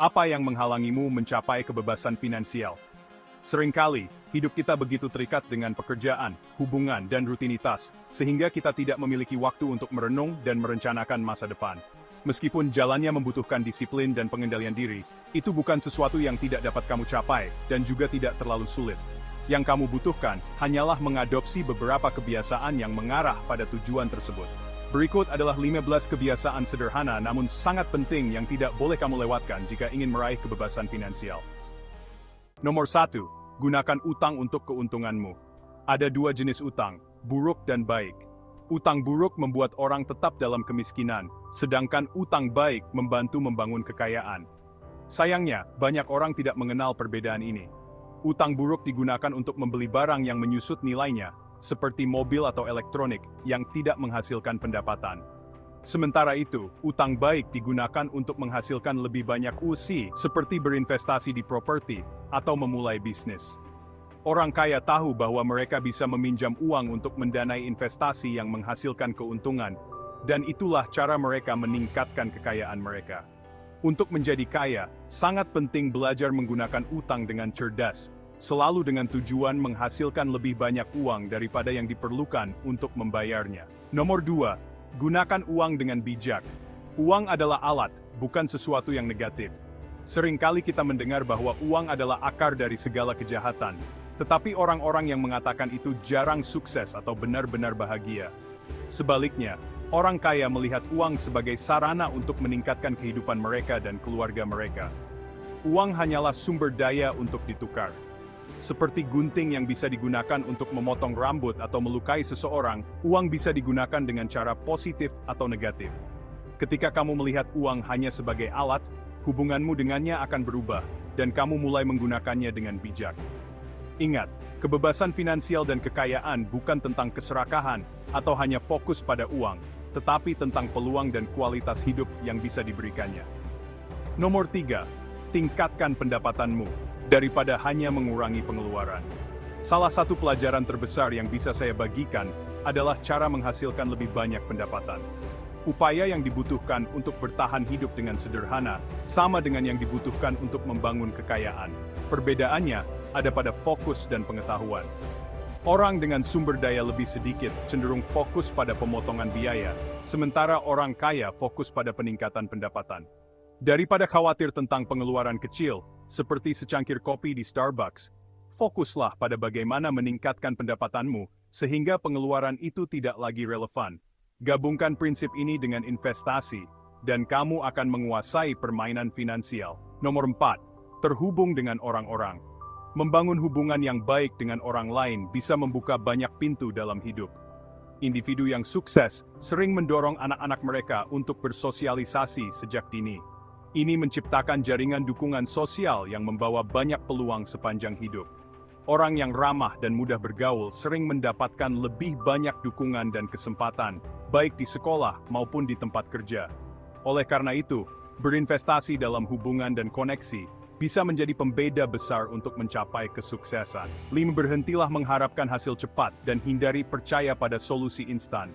Apa yang menghalangimu mencapai kebebasan finansial? Seringkali, hidup kita begitu terikat dengan pekerjaan, hubungan, dan rutinitas, sehingga kita tidak memiliki waktu untuk merenung dan merencanakan masa depan. Meskipun jalannya membutuhkan disiplin dan pengendalian diri, itu bukan sesuatu yang tidak dapat kamu capai, dan juga tidak terlalu sulit. Yang kamu butuhkan, hanyalah mengadopsi beberapa kebiasaan yang mengarah pada tujuan tersebut. Berikut adalah 15 kebiasaan sederhana namun sangat penting yang tidak boleh kamu lewatkan jika ingin meraih kebebasan finansial. Nomor 1. Gunakan utang untuk keuntunganmu. Ada dua jenis utang, buruk dan baik. Utang buruk membuat orang tetap dalam kemiskinan, sedangkan utang baik membantu membangun kekayaan. Sayangnya, banyak orang tidak mengenal perbedaan ini. Utang buruk digunakan untuk membeli barang yang menyusut nilainya, seperti mobil atau elektronik, yang tidak menghasilkan pendapatan. Sementara itu, utang baik digunakan untuk menghasilkan lebih banyak uang, seperti berinvestasi di properti, atau memulai bisnis. Orang kaya tahu bahwa mereka bisa meminjam uang untuk mendanai investasi yang menghasilkan keuntungan, dan itulah cara mereka meningkatkan kekayaan mereka. Untuk menjadi kaya, sangat penting belajar menggunakan utang dengan cerdas, selalu dengan tujuan menghasilkan lebih banyak uang daripada yang diperlukan untuk membayarnya. Nomor 2. Gunakan uang dengan bijak. Uang adalah alat, bukan sesuatu yang negatif. Seringkali kita mendengar bahwa uang adalah akar dari segala kejahatan, tetapi orang-orang yang mengatakan itu jarang sukses atau benar-benar bahagia. Sebaliknya, orang kaya melihat uang sebagai sarana untuk meningkatkan kehidupan mereka dan keluarga mereka. Uang hanyalah sumber daya untuk ditukar. Seperti gunting yang bisa digunakan untuk memotong rambut atau melukai seseorang, uang bisa digunakan dengan cara positif atau negatif. Ketika kamu melihat uang hanya sebagai alat, hubunganmu dengannya akan berubah, dan kamu mulai menggunakannya dengan bijak. Ingat, kebebasan finansial dan kekayaan bukan tentang keserakahan atau hanya fokus pada uang, tetapi tentang peluang dan kualitas hidup yang bisa diberikannya. Nomor 3. Tingkatkan pendapatanmu daripada hanya mengurangi pengeluaran. Salah satu pelajaran terbesar yang bisa saya bagikan adalah cara menghasilkan lebih banyak pendapatan. Upaya yang dibutuhkan untuk bertahan hidup dengan sederhana sama dengan yang dibutuhkan untuk membangun kekayaan. Perbedaannya ada pada fokus dan pengetahuan. Orang dengan sumber daya lebih sedikit cenderung fokus pada pemotongan biaya, sementara orang kaya fokus pada peningkatan pendapatan. Daripada khawatir tentang pengeluaran kecil, seperti secangkir kopi di Starbucks, fokuslah pada bagaimana meningkatkan pendapatanmu, sehingga pengeluaran itu tidak lagi relevan. Gabungkan prinsip ini dengan investasi, dan kamu akan menguasai permainan finansial. Nomor 4. Terhubung dengan orang-orang. Membangun hubungan yang baik dengan orang lain bisa membuka banyak pintu dalam hidup. Individu yang sukses sering mendorong anak-anak mereka untuk bersosialisasi sejak dini. Ini menciptakan jaringan dukungan sosial yang membawa banyak peluang sepanjang hidup. Orang yang ramah dan mudah bergaul sering mendapatkan lebih banyak dukungan dan kesempatan, baik di sekolah maupun di tempat kerja. Oleh karena itu, berinvestasi dalam hubungan dan koneksi bisa menjadi pembeda besar untuk mencapai kesuksesan. 5. Berhentilah mengharapkan hasil cepat dan hindari percaya pada solusi instan.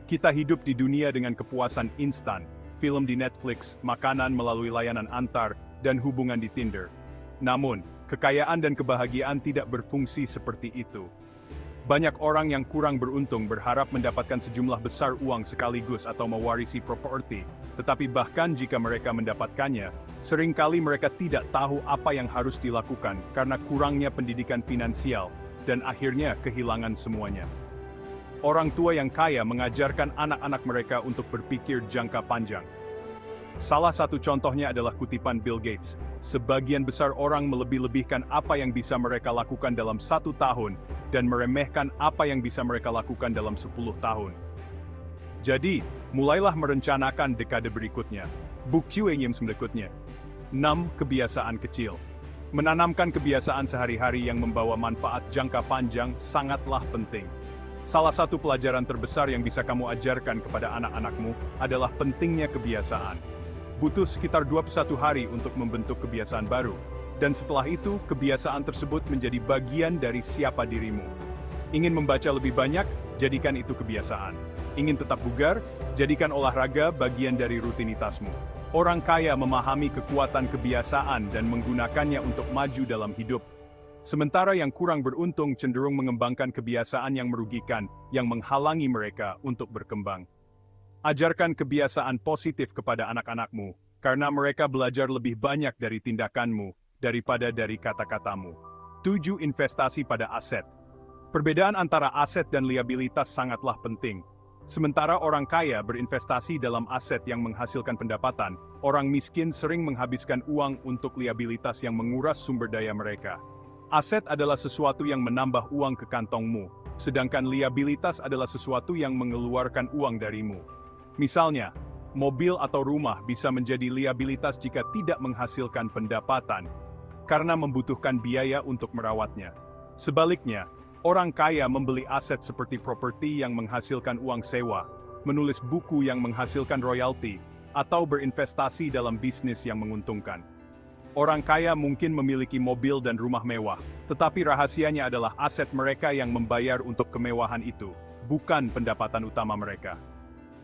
Kita hidup di dunia dengan kepuasan instan. Film di Netflix, makanan melalui layanan antar, dan hubungan di Tinder. Namun, kekayaan dan kebahagiaan tidak berfungsi seperti itu. Banyak orang yang kurang beruntung berharap mendapatkan sejumlah besar uang sekaligus atau mewarisi properti, tetapi bahkan jika mereka mendapatkannya, seringkali mereka tidak tahu apa yang harus dilakukan karena kurangnya pendidikan finansial, dan akhirnya kehilangan semuanya. Orang tua yang kaya mengajarkan anak-anak mereka untuk berpikir jangka panjang. Salah satu contohnya adalah kutipan Bill Gates. Sebagian besar orang melebih-lebihkan apa yang bisa mereka lakukan dalam 1 tahun, dan meremehkan apa yang bisa mereka lakukan dalam 10 tahun. Jadi, mulailah merencanakan dekade berikutnya. Bukti berikutnya. 6. Kebiasaan kecil. Menanamkan kebiasaan sehari-hari yang membawa manfaat jangka panjang sangatlah penting. Salah satu pelajaran terbesar yang bisa kamu ajarkan kepada anak-anakmu adalah pentingnya kebiasaan. Butuh sekitar 21 hari untuk membentuk kebiasaan baru, dan setelah itu kebiasaan tersebut menjadi bagian dari siapa dirimu. Ingin membaca lebih banyak? Jadikan itu kebiasaan. Ingin tetap bugar? Jadikan olahraga bagian dari rutinitasmu. Orang kaya memahami kekuatan kebiasaan dan menggunakannya untuk maju dalam hidup. Sementara yang kurang beruntung cenderung mengembangkan kebiasaan yang merugikan, yang menghalangi mereka untuk berkembang. Ajarkan kebiasaan positif kepada anak-anakmu, karena mereka belajar lebih banyak dari tindakanmu, daripada dari kata-katamu. 7. Investasi pada aset. Perbedaan antara aset dan liabilitas sangatlah penting. Sementara orang kaya berinvestasi dalam aset yang menghasilkan pendapatan, orang miskin sering menghabiskan uang untuk liabilitas yang menguras sumber daya mereka. Aset adalah sesuatu yang menambah uang ke kantongmu, sedangkan liabilitas adalah sesuatu yang mengeluarkan uang darimu. Misalnya, mobil atau rumah bisa menjadi liabilitas jika tidak menghasilkan pendapatan, karena membutuhkan biaya untuk merawatnya. Sebaliknya, orang kaya membeli aset seperti properti yang menghasilkan uang sewa, menulis buku yang menghasilkan royalti, atau berinvestasi dalam bisnis yang menguntungkan. Orang kaya mungkin memiliki mobil dan rumah mewah, tetapi rahasianya adalah aset mereka yang membayar untuk kemewahan itu, bukan pendapatan utama mereka.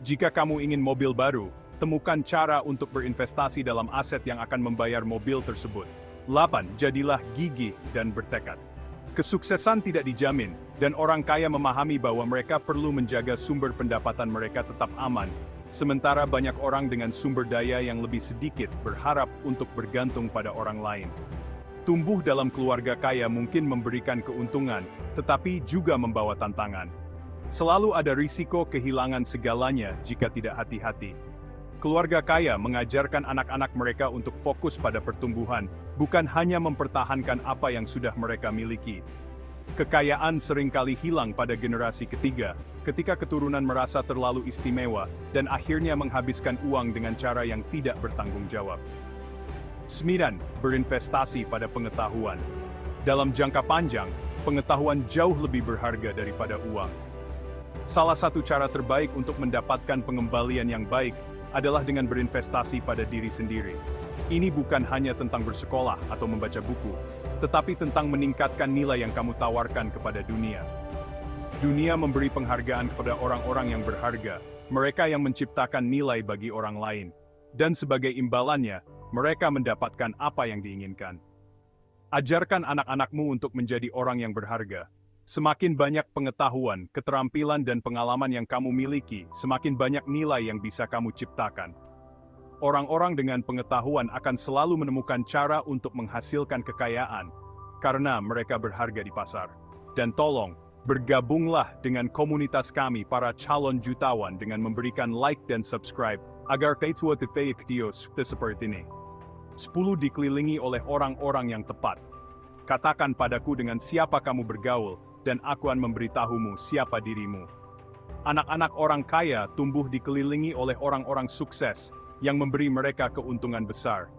Jika kamu ingin mobil baru, temukan cara untuk berinvestasi dalam aset yang akan membayar mobil tersebut. 8. Jadilah gigih dan bertekad. Kesuksesan tidak dijamin, dan orang kaya memahami bahwa mereka perlu menjaga sumber pendapatan mereka tetap aman, sementara banyak orang dengan sumber daya yang lebih sedikit berharap untuk bergantung pada orang lain. Tumbuh dalam keluarga kaya mungkin memberikan keuntungan, tetapi juga membawa tantangan. Selalu ada risiko kehilangan segalanya jika tidak hati-hati. Keluarga kaya mengajarkan anak-anak mereka untuk fokus pada pertumbuhan, bukan hanya mempertahankan apa yang sudah mereka miliki. Kekayaan seringkali hilang pada generasi ketiga, ketika keturunan merasa terlalu istimewa, dan akhirnya menghabiskan uang dengan cara yang tidak bertanggung jawab. 9. Berinvestasi pada pengetahuan. Dalam jangka panjang, pengetahuan jauh lebih berharga daripada uang. Salah satu cara terbaik untuk mendapatkan pengembalian yang baik adalah dengan berinvestasi pada diri sendiri. Ini bukan hanya tentang bersekolah atau membaca buku, tetapi tentang meningkatkan nilai yang kamu tawarkan kepada dunia. Dunia memberi penghargaan kepada orang-orang yang berharga, mereka yang menciptakan nilai bagi orang lain. Dan sebagai imbalannya, mereka mendapatkan apa yang diinginkan. Ajarkan anak-anakmu untuk menjadi orang yang berharga. Semakin banyak pengetahuan, keterampilan dan pengalaman yang kamu miliki, semakin banyak nilai yang bisa kamu ciptakan. Orang-orang dengan pengetahuan akan selalu menemukan cara untuk menghasilkan kekayaan, karena mereka berharga di pasar. Dan tolong, bergabunglah dengan komunitas kami para calon jutawan dengan memberikan like dan subscribe, agar kamu video seperti ini. 10. Dikelilingi oleh orang-orang yang tepat. Katakan padaku dengan siapa kamu bergaul, dan aku akan memberitahumu siapa dirimu. Anak-anak orang kaya tumbuh dikelilingi oleh orang-orang sukses, yang memberi mereka keuntungan besar.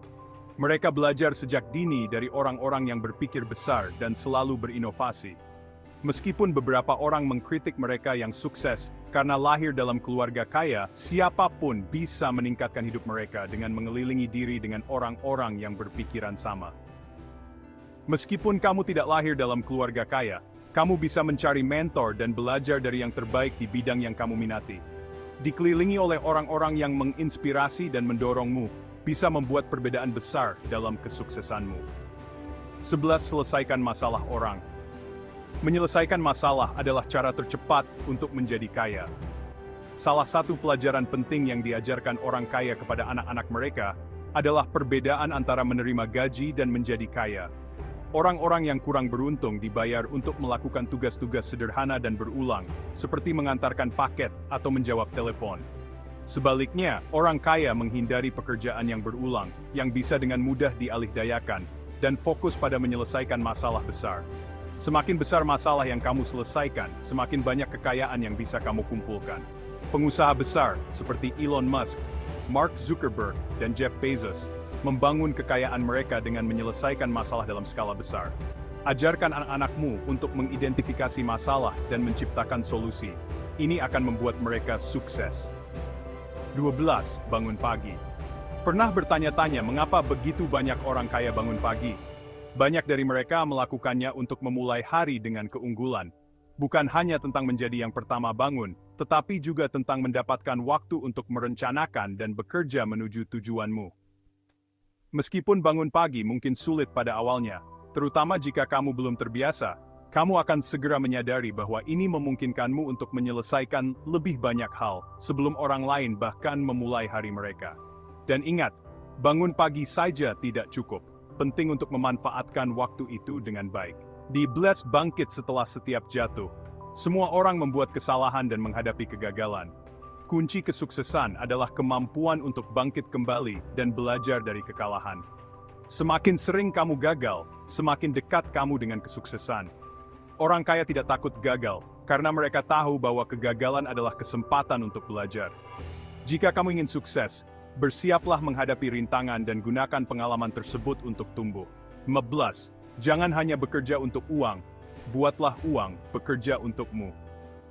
Mereka belajar sejak dini dari orang-orang yang berpikir besar dan selalu berinovasi. Meskipun beberapa orang mengkritik mereka yang sukses, karena lahir dalam keluarga kaya, siapapun bisa meningkatkan hidup mereka dengan mengelilingi diri dengan orang-orang yang berpikiran sama. Meskipun kamu tidak lahir dalam keluarga kaya, kamu bisa mencari mentor dan belajar dari yang terbaik di bidang yang kamu minati. Dikelilingi oleh orang-orang yang menginspirasi dan mendorongmu, bisa membuat perbedaan besar dalam kesuksesanmu. 11. Selesaikan masalah orang. Menyelesaikan masalah adalah cara tercepat untuk menjadi kaya. Salah satu pelajaran penting yang diajarkan orang kaya kepada anak-anak mereka adalah perbedaan antara menerima gaji dan menjadi kaya. Orang-orang yang kurang beruntung dibayar untuk melakukan tugas-tugas sederhana dan berulang, seperti mengantarkan paket atau menjawab telepon. Sebaliknya, orang kaya menghindari pekerjaan yang berulang, yang bisa dengan mudah dialihdayakan, dan fokus pada menyelesaikan masalah besar. Semakin besar masalah yang kamu selesaikan, semakin banyak kekayaan yang bisa kamu kumpulkan. Pengusaha besar, seperti Elon Musk, Mark Zuckerberg, dan Jeff Bezos, membangun kekayaan mereka dengan menyelesaikan masalah dalam skala besar. Ajarkan anak-anakmu untuk mengidentifikasi masalah dan menciptakan solusi. Ini akan membuat mereka sukses. 12. Bangun pagi. Pernah bertanya-tanya mengapa begitu banyak orang kaya bangun pagi? Banyak dari mereka melakukannya untuk memulai hari dengan keunggulan. Bukan hanya tentang menjadi yang pertama bangun, tetapi juga tentang mendapatkan waktu untuk merencanakan dan bekerja menuju tujuanmu. Meskipun bangun pagi mungkin sulit pada awalnya, terutama jika kamu belum terbiasa, kamu akan segera menyadari bahwa ini memungkinkanmu untuk menyelesaikan lebih banyak hal sebelum orang lain bahkan memulai hari mereka. Dan ingat, bangun pagi saja tidak cukup. Penting untuk memanfaatkan waktu itu dengan baik. Di Bless bangkit setelah setiap jatuh. Semua orang membuat kesalahan dan menghadapi kegagalan. Kunci kesuksesan adalah kemampuan untuk bangkit kembali dan belajar dari kekalahan. Semakin sering kamu gagal, semakin dekat kamu dengan kesuksesan. Orang kaya tidak takut gagal, karena mereka tahu bahwa kegagalan adalah kesempatan untuk belajar. Jika kamu ingin sukses, bersiaplah menghadapi rintangan dan gunakan pengalaman tersebut untuk tumbuh. 14. Jangan hanya bekerja untuk uang, buatlah uang bekerja untukmu.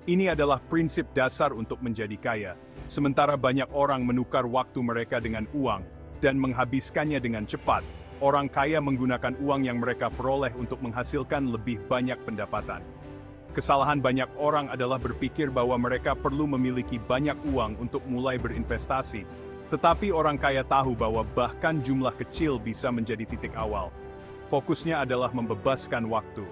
Ini adalah prinsip dasar untuk menjadi kaya. Sementara banyak orang menukar waktu mereka dengan uang dan menghabiskannya dengan cepat, orang kaya menggunakan uang yang mereka peroleh untuk menghasilkan lebih banyak pendapatan. Kesalahan banyak orang adalah berpikir bahwa mereka perlu memiliki banyak uang untuk mulai berinvestasi. Tetapi orang kaya tahu bahwa bahkan jumlah kecil bisa menjadi titik awal. Fokusnya adalah membebaskan waktu.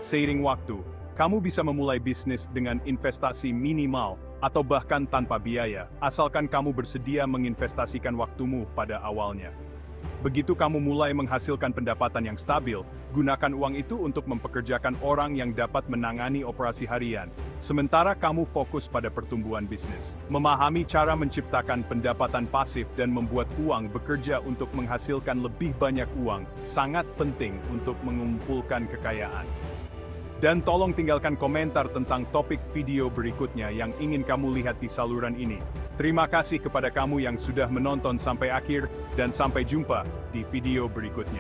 Seiring waktu, kamu bisa memulai bisnis dengan investasi minimal atau bahkan tanpa biaya, asalkan kamu bersedia menginvestasikan waktumu pada awalnya. Begitu kamu mulai menghasilkan pendapatan yang stabil, gunakan uang itu untuk mempekerjakan orang yang dapat menangani operasi harian, sementara kamu fokus pada pertumbuhan bisnis. Memahami cara menciptakan pendapatan pasif dan membuat uang bekerja untuk menghasilkan lebih banyak uang sangat penting untuk mengumpulkan kekayaan. Dan tolong tinggalkan komentar tentang topik video berikutnya yang ingin kamu lihat di saluran ini. Terima kasih kepada kamu yang sudah menonton sampai akhir, dan sampai jumpa di video berikutnya.